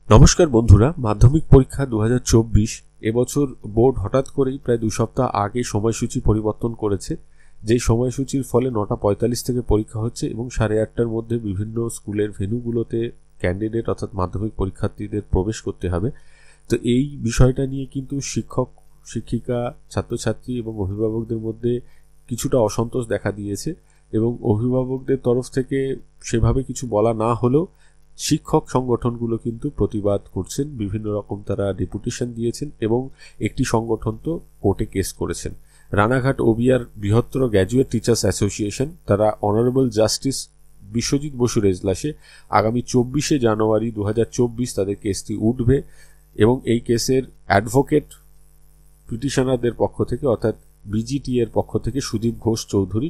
নমস্কার বন্ধুরা, মাধ্যমিক পরীক্ষা 2024 এবছর বোর্ড হঠাৎ করেই প্রায় 2 সপ্তাহ আগে সময়সূচি পরিবর্তন করেছে। যেই সময়সূচির ফলে 9:45 থেকে পরীক্ষা হচ্ছে এবং 8:30টার মধ্যে বিভিন্ন স্কুলের ভেন্যুগুলোতে ক্যান্ডিডেট অর্থাৎ মাধ্যমিক পরীক্ষার্থীদের প্রবেশ করতে হবে। তো এই বিষয়টা নিয়ে কিন্তু শিক্ষক, শিক্ষিকা, ছাত্রছাত্রী এবং অভিভাবকদের মধ্যে কিছুটা অসন্তোষ দেখা দিয়েছে এবং অভিভাবকদের তরফ থেকে সেভাবে কিছু বলা না হলেও শিক্ষক সংগঠনগুলো কিন্তু প্রতিবাদ করছেন। বিভিন্ন রকম তারা ডেপুটেশন দিয়েছেন এবং একটি সংগঠন তো কোর্টে কেস করেছেন। রানাঘাট ওবিআর বৃহত্তর গ্র্যাজুয়েট টিচার্স অ্যাসোসিয়েশন তারা অনারেবল জাস্টিস বিশ্বজিৎ বসুর এজলাসে আগামী 24শে জানুয়ারি 2024 তাদের কেসটি উঠবে এবং এই কেসের অ্যাডভোকেট পিটিশনারদের পক্ষ থেকে অর্থাৎ বিজিটি এর পক্ষ থেকে সুদীপ ঘোষ চৌধুরী,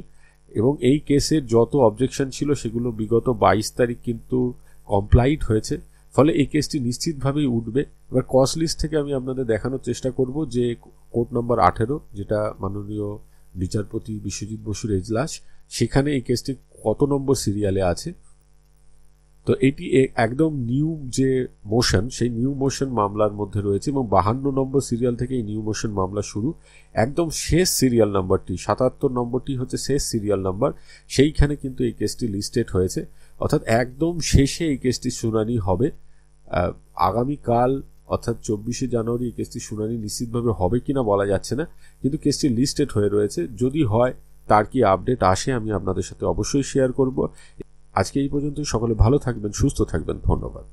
এবং এই কেসের যত অবজেকশন ছিল সেগুলো বিগত 22 তারিখ কিন্তু কমপ্লাইড হয়েছে। ফলে এই কেসটি নিশ্চিতভাবেই উঠবে। এবার কজ লিস্ট থেকে আমি আপনাদের দেখানোর চেষ্টা করব যে কোর্ট নম্বর 18, যেটা মাননীয় বিচারপতি বিশ্বজিৎ বসুর এজলাস, সেখানে এই কেসটি কত নম্বর সিরিয়ালে আছে। তো এটি একদম নিউ যে মোশন, সেই নিউ মোশন মামলার মধ্যে রয়েছে এবং 52 নম্বর সিরিয়াল থেকে এই নিউ মোশন মামলা শুরু। একদম শেষ সিরিয়াল নাম্বারটি 77 নম্বরটি হচ্ছে শেষ সিরিয়াল নাম্বার, সেইখানে কিন্তু এই কেসটি লিস্টেড হয়েছে। অর্থাৎ একদম শেষে এই কেসটির শুনানি হবে আগামীকাল, অর্থাৎ 24শে জানুয়ারি। এই কেসটির শুনানি নিশ্চিতভাবে হবে কিনা বলা যাচ্ছে না, কিন্তু কেসটি লিস্টেড হয়ে রয়েছে। যদি হয়, তার কি আপডেট আসে আমি আপনাদের সাথে অবশ্যই শেয়ার করব। আজকে এই পর্যন্ত। সকলে ভালো থাকবেন, সুস্থ থাকবেন। ধন্যবাদ।